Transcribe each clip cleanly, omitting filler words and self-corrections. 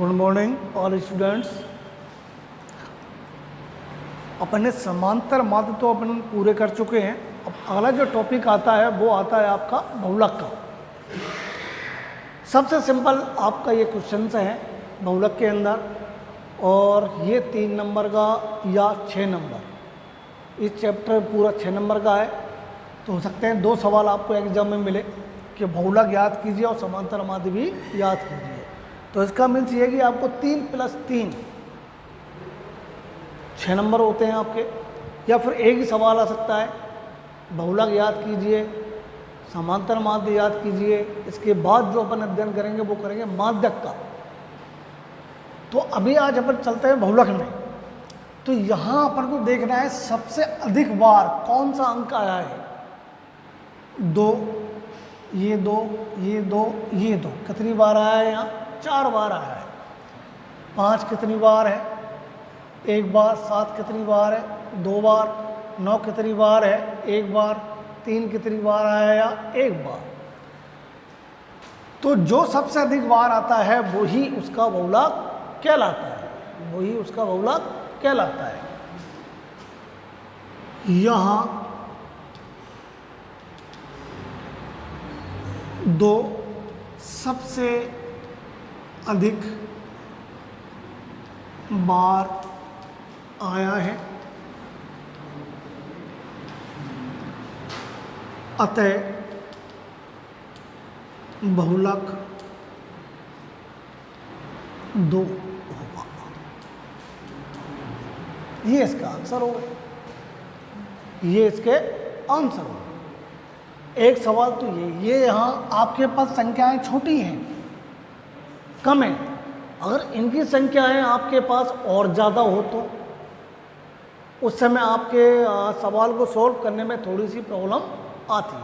Good morning all students. अपन ने समांतर माध्य तो अपन पूरे कर चुके हैं। अब अगला जो टॉपिक आता है वो आता है आपका बहुलक का। सबसे सिंपल आपका ये क्वेश्चन है बहुलक के अंदर, और ये 3 नंबर का या 6 नंबर, इस चैप्टर पूरा 6 नंबर का है। तो हो सकते हैं 2 सवाल आपको एग्जाम में मिले कि बहुलक याद कीजिए और समांतर माध्य भी याद कीजिए। तो इसका मीन्स ये है कि आपको 3 + 3 6 नंबर होते हैं आपके, या फिर एक ही सवाल आ सकता है बहुलक याद कीजिए, समांतर माध्य याद कीजिए। इसके बाद जो अपन अध्ययन करेंगे वो करेंगे माध्यक का। तो अभी आज अपन चलते हैं बहुलक में। तो यहाँ अपन को देखना है सबसे अधिक बार कौन सा अंक आया है। 2, ये 2, ये 2, ये 2 कितनी बार आया है? यहाँ 4 बार आया है। 5 कितनी बार है? 1 बार। 7 कितनी बार है? 2 बार। 9 कितनी बार है? 1 बार। 3 कितनी बार आया या 1 बार। तो जो सबसे अधिक बार आता है वही उसका बहुलक कहलाता है, वही उसका बहुलक कहलाता है। यहाँ 2 सबसे अधिक बार आया है, अतः बहुलक 2 होगा। ये इसका आंसर होगा, ये इसके आंसर होगा। एक सवाल तो ये यहाँ आपके पास संख्याएं छोटी हैं, कम है। अगर इनकी संख्याएं आपके पास और ज़्यादा हो तो उस समय आपके सवाल को सॉल्व करने में थोड़ी सी प्रॉब्लम आती है।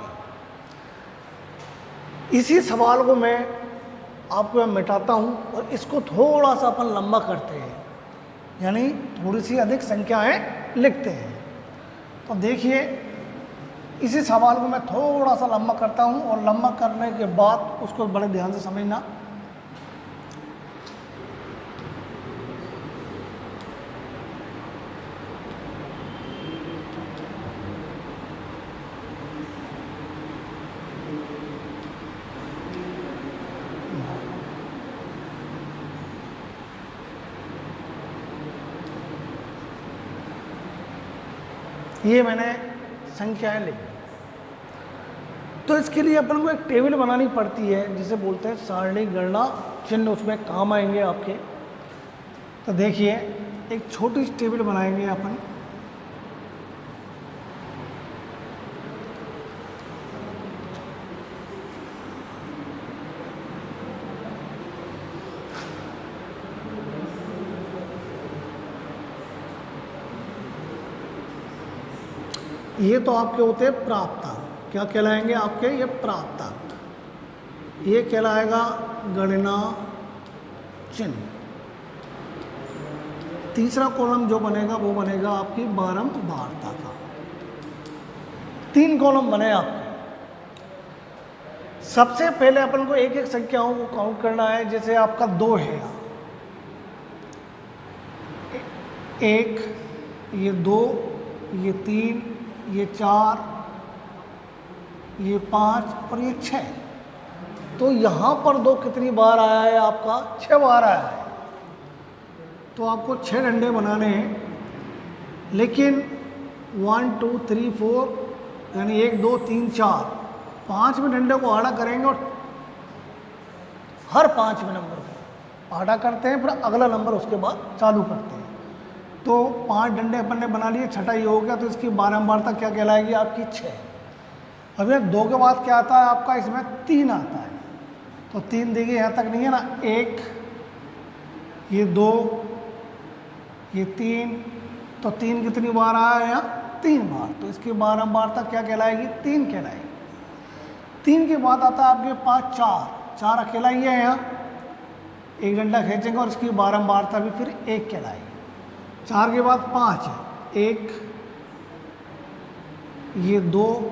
इसी सवाल को मैं आपको मिटाता हूँ और इसको थोड़ा सा अपन लंबा करते हैं, यानी थोड़ी सी अधिक संख्याएं लिखते हैं। तो देखिए, इसी सवाल को मैं थोड़ा सा लंबा करता हूँ और लंबा करने के बाद उसको बड़े ध्यान से समझना। ये मैंने संख्याएं लिखी। तो इसके लिए अपन को एक टेबल बनानी पड़ती है जिसे बोलते हैं सारणी गणना चिन्ह, उसमें काम आएंगे आपके। तो देखिए, एक छोटी सी टेबल बनाएंगे अपन। ये तो आपके होते हैं प्राप्तांक। क्या कहलाएंगे आपके? ये प्राप्तांक। ये कहलाएगा गणना चिन्ह। तीसरा कॉलम जो बनेगा वो बनेगा आपकी बारंबारता का। 3 कॉलम बने आपके। सबसे पहले अपन को एक एक संख्याओं को काउंट करना है। जैसे आपका 2 है, 1, ये 2, ये 3, ये 4, ये 5 और ये 6। तो यहाँ पर 2 कितनी बार आया है? आपका 6 बार आया है। तो आपको 6 डंडे बनाने हैं, लेकिन 1 2 3 4 यानी 1 2 3 4 5वें डंडे को आड़ा करेंगे और हर 5वें नंबर को आड़ा करते हैं, फिर अगला नंबर उसके बाद चालू करते हैं। तो 5 डंडे अपन ने बना लिए, छठा ये हो गया। तो इसकी बारंबारता क्या कहलाएगी? आपकी 6। अब ये 2 के बाद क्या आता है आपका? इसमें 3 आता है। तो 3 देखिए यहाँ तक नहीं है ना, 1, ये 2, ये 3। तो 3 कितनी बार आया है? यहाँ 3 बार। तो इसकी बारंबारता क्या कहलाएगी? 3 कहलाएगी। 3 के बाद आता है आपके पास 4 अकेला ही है यहाँ, एक डंडा खींचेंगे और इसकी बारंबारता भी फिर 1 कहलाएगी। 4 के बाद 5 है, 1, ये 2,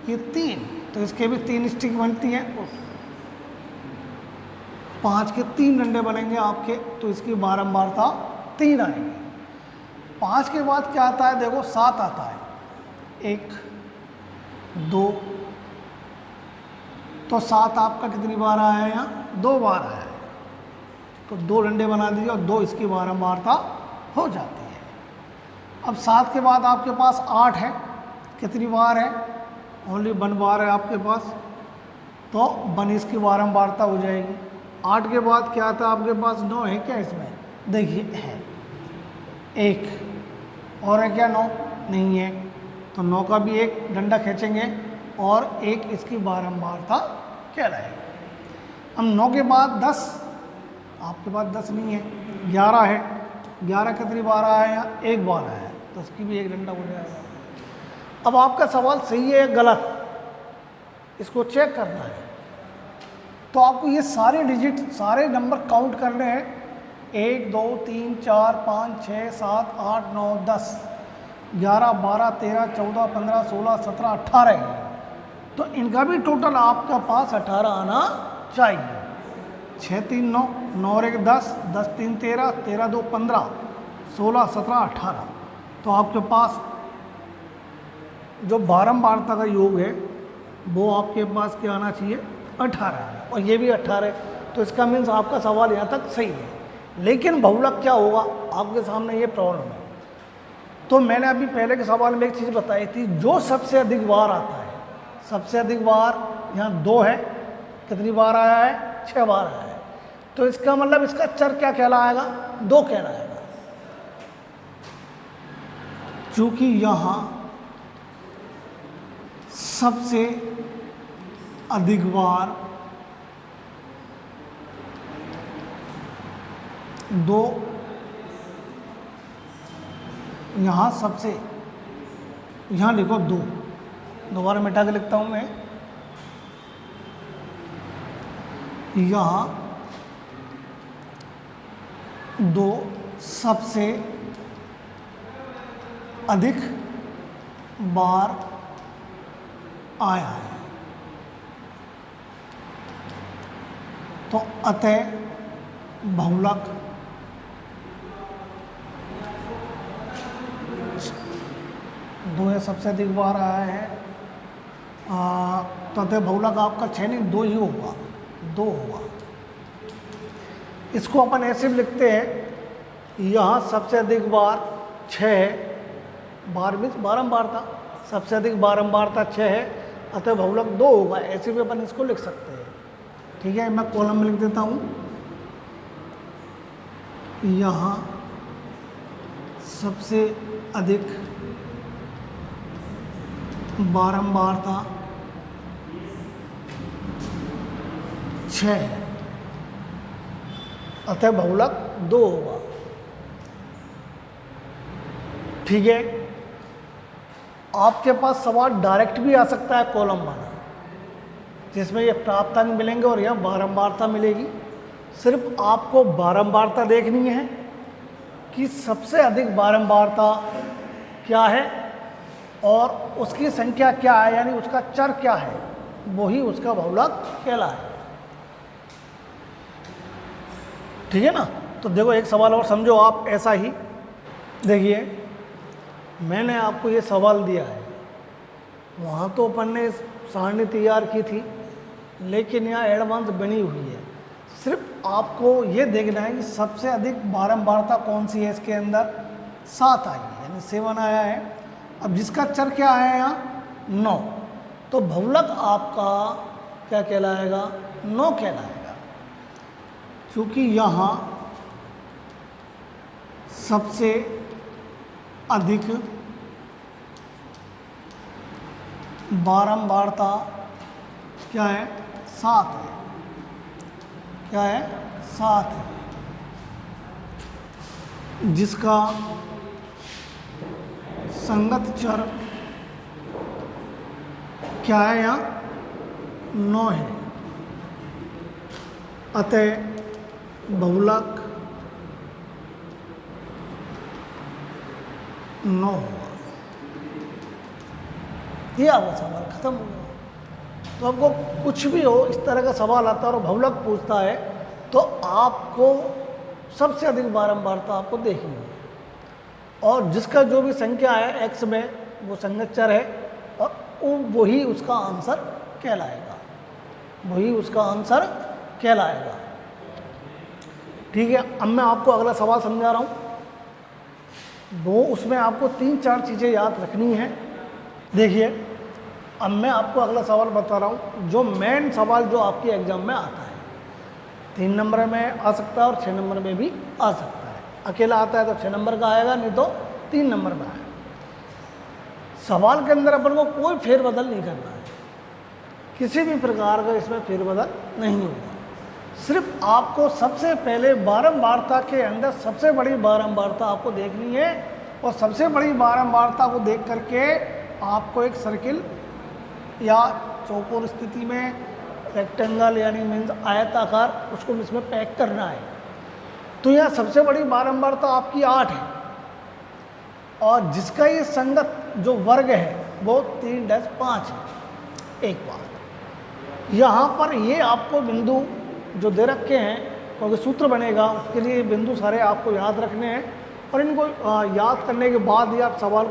ये 3। तो इसके भी 3 स्टिक बनती है। 5 के 3 डंडे बनेंगे आपके, तो इसकी बारंबारता 3 आएगी। 5 के बाद क्या आता है, देखो 7 आता है, 1 2, तो 7 आपका कितनी बार आया है, यहाँ 2 बार आया है, तो 2 डंडे बना दीजिए और 2 इसकी बारंबारता हो जाती है। अब 7 के बाद आपके पास 8 है, कितनी बार है, ओनली 1 बार है आपके पास, तो 1 इसकी बारंबारता हो जाएगी। 8 के बाद क्या आता है आपके पास, 9 है क्या इसमें, देखिए है 1 और है क्या, 9 नहीं है, तो 9 का भी एक डंडा खींचेंगे और 1 इसकी बारंबारता कहलाएगी। अब 9 के बाद 10, आपके पास 10 नहीं है, 11 है, 11 कितनी बार आया है, 1 बार आया है, तो उसकी भी एक डंडा हो जाएगा। अब आपका सवाल सही है या गलत, इसको चेक करना है, तो आपको ये सारे डिजिट, सारे नंबर काउंट करने हैं, 1 2 3 4 5 6 7 8 9 10 11 12 13 14 15 16 17 18 है, तो इनका भी टोटल आपका पास 18 आना चाहिए। 6 3 9, 9 और 1 10, 10 3 13, 13 2 15, 16 17 18, तो आपके पास जो बारंबारता का योग है वो आपके पास क्या आना चाहिए, 18 आना, और ये भी 18 है, तो इसका मीन्स आपका सवाल यहाँ तक सही है। लेकिन बहुलक क्या होगा, आपके सामने ये प्रॉब्लम है। तो मैंने अभी पहले के सवाल में एक चीज़ बताई थी, जो सबसे अधिक बार आता है, सबसे अधिक बार यहाँ 2 है, कितनी बार आया है, 6 बार आया है, तो इसका मतलब इसका चर क्या कहलाएगा, 2 कहलाएगा। चूँकि यहाँ सबसे अधिक बार 2, यहाँ सबसे, यहाँ लिखो 2, दोबारा मिटा के लिखता हूँ मैं, यहाँ 2 सबसे अधिक बार आया है, तो अतः बहुलक 2 है, सबसे अधिक बार आया है, तो अतः बहुलक आपका 6 नहीं 2 ही होगा, 2 होगा। इसको अपन ऐसे भी लिखते हैं, यहाँ सबसे अधिक बार 6 है, बार मीन्स बारंबारता, सबसे अधिक बारंबारता 6 है, अतः बहुलक 2 होगा, ऐसे भी अपन इसको लिख सकते हैं। ठीक है, मैं कॉलम में लिख देता हूँ, यहाँ सबसे अधिक बारंबारता 6 है, अतः बहुलक 2 होगा। ठीक है, आपके पास सवाल डायरेक्ट भी आ सकता है कॉलम वाला, जिसमें ये प्राप्तांक मिलेंगे और यह बारंबारता मिलेगी। सिर्फ आपको बारंबारता देखनी है कि सबसे अधिक बारंबारता क्या है और उसकी संख्या क्या है, यानी उसका चर क्या है, वही उसका बहुलक कहलाएगा। ठीक है ना। तो देखो एक सवाल और समझो आप ऐसा ही, देखिए मैंने आपको ये सवाल दिया है, वहाँ तो अपन ने सारणी तैयार की थी, लेकिन यहाँ एडवांस बनी हुई है। सिर्फ आपको ये देखना है कि सबसे अधिक बारंबारता कौन सी है, इसके अंदर 7 आई है, यानी 7 आया है। अब जिसका चर क्या आया है यहाँ 9, तो बहुलक आपका क्या कहलाएगा, 9 कहलाएगा, क्योंकि यहाँ सबसे अधिक बारंबारता क्या है, 7 है, क्या है 7 है, जिसका संगत चर क्या है, यहाँ 9 है, अतः बहुलक 9 होगा। ये आपका सवाल खत्म हो गया। तो आपको कुछ भी हो इस तरह का सवाल आता है और बहुलक पूछता है, तो आपको सबसे अधिक बारंबारता आपको देखनी है, और जिसका जो भी संख्या है x में वो संगत चर है, और वही उसका आंसर कहलाएगा, वही उसका आंसर कहलाएगा। ठीक है, अब मैं आपको अगला सवाल समझा रहा हूँ। वो उसमें आपको 3-4 चीज़ें याद रखनी है। देखिए, अब मैं आपको अगला सवाल बता रहा हूँ, जो मेन सवाल जो आपके एग्जाम में आता है। 3 नंबर में आ सकता है और 6 नंबर में भी आ सकता है। अकेला आता है तो 6 नंबर का आएगा, नहीं तो 3 नंबर में आएगा। सवाल के अंदर अपन को कोई फेरबदल नहीं करना है, किसी भी प्रकार का इसमें फेरबदल नहीं होगा। सिर्फ आपको सबसे पहले बारंबारता के अंदर सबसे बड़ी बारंबारता आपको देखनी है, और सबसे बड़ी बारंबारता को देख करके आपको एक सर्किल या चौकोर स्थिति में रेक्टेंगल यानी मीन्स आयताकार उसको इसमें पैक करना है। तो यहाँ सबसे बड़ी बारंबारता आपकी 8 है, और जिसका ये संगत जो वर्ग है वो 3-5 है। एक बात यहाँ पर ये आपको बिंदु जो दे रखे हैं, क्योंकि सूत्र बनेगा उसके लिए बिंदु सारे आपको याद रखने हैं, और इनको याद करने के बाद ही आप सवाल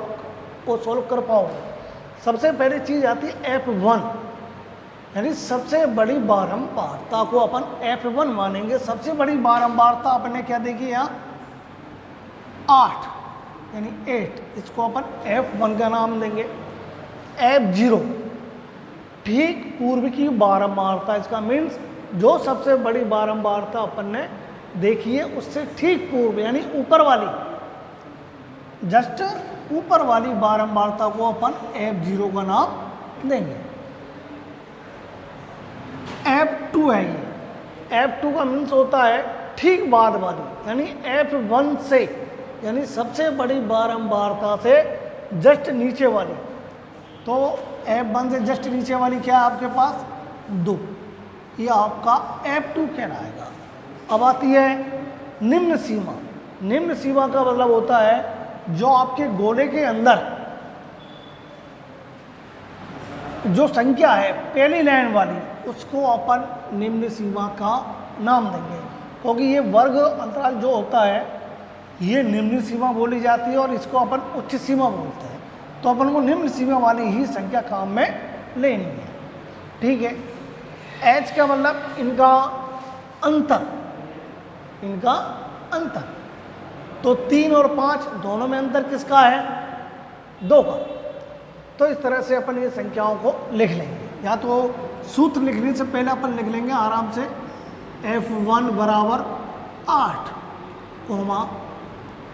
को सॉल्व कर पाओगे। सबसे पहली चीज़ आती है F1, यानी सबसे बड़ी बारंबारता को अपन F1 मानेंगे। सबसे बड़ी बारंबारता अपने क्या देखी यहाँ 8 यानी 8, इसको अपन F1 का नाम देंगे। F0 ठीक पूर्व की बारंबारता, इसका मीन्स जो सबसे बड़ी बारंबारता अपन ने देखी है उससे ठीक पूर्व यानी ऊपर वाली, जस्ट ऊपर वाली बारंबारता को अपन F0 का नाम देंगे। F2 है ये, F2 का मीन्स होता है ठीक बाद वाली, यानी F1 से यानी सबसे बड़ी बारंबारता से जस्ट नीचे वाली। तो F1 से जस्ट नीचे वाली क्या है आपके पास 2, ये आपका F2 कहलाएगा। अब आती है निम्न सीमा। निम्न सीमा का मतलब होता है जो आपके गोले के अंदर जो संख्या है पहली लाइन वाली, उसको अपन निम्न सीमा का नाम देंगे, क्योंकि ये वर्ग अंतराल जो होता है ये निम्न सीमा बोली जाती है, और इसको अपन उच्च सीमा बोलते हैं। तो अपन को निम्न सीमा वाली ही संख्या काम में लेनी है। ठीक है, एच का मतलब इनका अंतर, इनका अंतर। तो 3 और 5 दोनों में अंतर किसका है 2 का। तो इस तरह से अपन ये संख्याओं को लिख लेंगे, या तो सूत्र लिखने से पहले अपन लिख लेंगे आराम से F1 बराबर 8,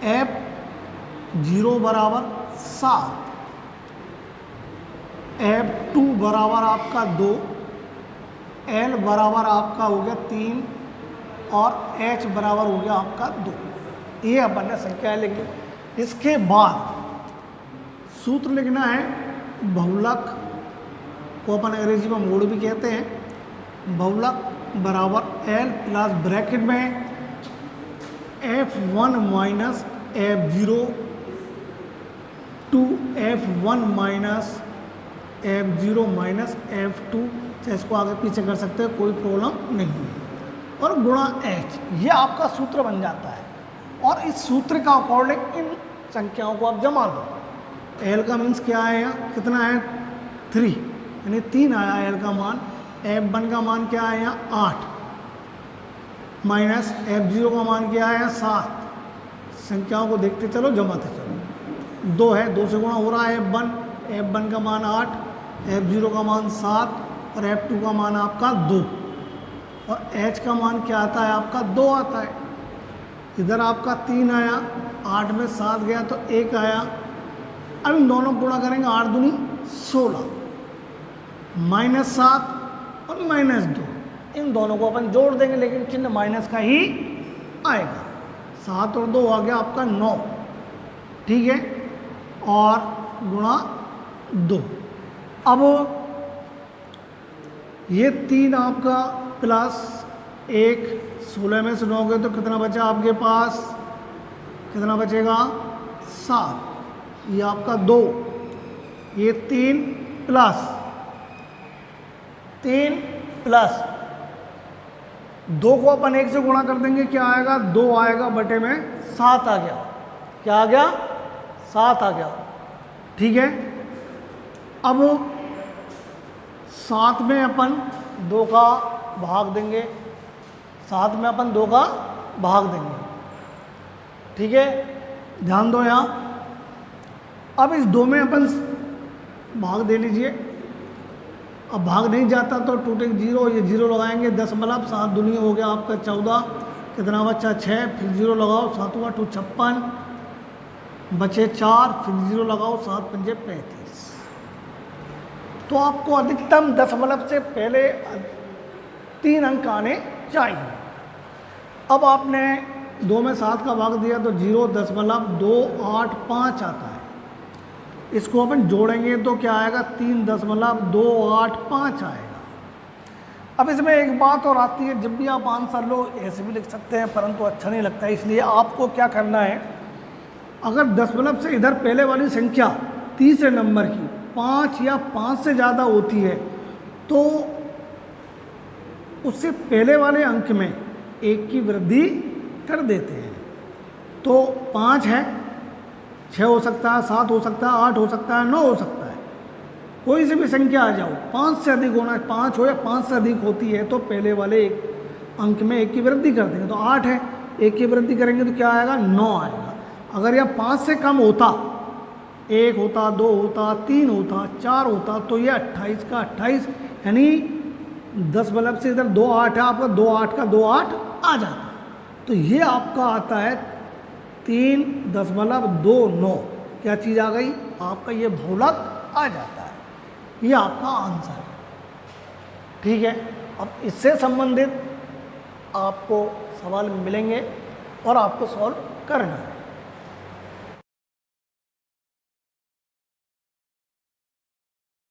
F0 बराबर 7, F2 बराबर आपका 2, L बराबर आपका हो गया 3, और H बराबर हो गया आपका 2। ये अपन ने संख्याएं लिख ली। इसके बाद सूत्र लिखना है बहुलक, को अपन अंग्रेजी में मोड भी कहते हैं। बहुलक बराबर L प्लस ब्रैकेट में F1 minus F0 to F1 minus F0 minus F2, इसको आगे पीछे कर सकते हैं, कोई प्रॉब्लम नहीं है, और गुणा H, ये आपका सूत्र बन जाता है। और इस सूत्र का अकॉर्डिंग इन संख्याओं को आप जमा दो। L का मीन्स क्या है यहाँ कितना है 3, यानी 3 आया L का मान। F1 का मान क्या है यहाँ 8, माइनस F0 का मान क्या है 7। संख्याओं को देखते चलो, जमाते चलो। 2 है, 2 से गुणा हो रहा है F1 का मान 8, F0 का मान 7, और F2 का मान आपका 2, और H का मान क्या आता है आपका 2 आता है। इधर आपका 3 आया, 8 में 7 गया तो 1 आया। अब इन दोनों गुणा करेंगे, 8 दूनी 16, माइनस 7 और माइनस 2, इन दोनों को अपन जोड़ देंगे, लेकिन चिन्ह माइनस का ही आएगा। 7 और 2 आ गया आपका 9, ठीक है, और गुणा 2। अब ये 3 आपका प्लस 1, 16 में से 9 गए तो कितना बचा आपके पास, कितना बचेगा 7। ये आपका 2, ये 3 प्लस 2 को अपन 1 से गुणा कर देंगे, क्या आएगा, 2 आएगा बटे में 7 आ गया। क्या आ गया, 7 आ गया। ठीक है, अब 7 में अपन 2 का भाग देंगे, 7 में अपन 2 का भाग देंगे। ठीक है, ध्यान दो यहाँ। अब इस 2 में अपन भाग दे लीजिए। अब भाग नहीं जाता तो टूटेगा 0, ये 0 लगाएंगे, 10,7 दुनिया हो गया आपका 14, कितना बच्चा 6, फिर 0 लगाओ, 7 हुआ 2 56, बचे 4, फिर 0 लगाओ, 7 पंजे 35। तो आपको अधिकतम दशमलव से पहले 3 अंक आने चाहिए। अब आपने 2 में 7 का भाग दिया तो 0.285 आता है। इसको अपन जोड़ेंगे तो क्या आएगा, 3.285 आएगा। अब इसमें एक बात और आती है, जब भी आप आंसर लो ऐसे भी लिख सकते हैं, परंतु अच्छा नहीं लगता है। इसलिए आपको क्या करना है, अगर दशमलव से इधर पहले वाली संख्या तीसरे नंबर की 5 या 5 से ज़्यादा होती है तो उससे पहले वाले अंक में 1 की वृद्धि कर देते हैं। तो 5 है, 6 हो सकता है, 7 हो सकता है, 8 हो सकता है, 9 हो सकता है, कोई से भी संख्या आ जाओ, 5 से अधिक होना, 5 हो या 5 से अधिक होती है तो पहले वाले अंक में 1 की वृद्धि कर देंगे। तो 8 है, 1 की वृद्धि करेंगे तो क्या आएगा, 9 आएगा। अगर यह 5 से कम होता, 1 होता, 2 होता, 3 होता, 4 होता, तो ये 28 का 28, यानी 10 से इधर 2 8 है आपका, 2 8 का 2 8 आ जाता। तो ये आपका आता है 3.29। क्या चीज़ आ गई, आपका ये बहुलक आ जाता है। ये आपका आंसर है। ठीक है, अब इससे संबंधित आपको सवाल मिलेंगे और आपको सॉल्व करना है।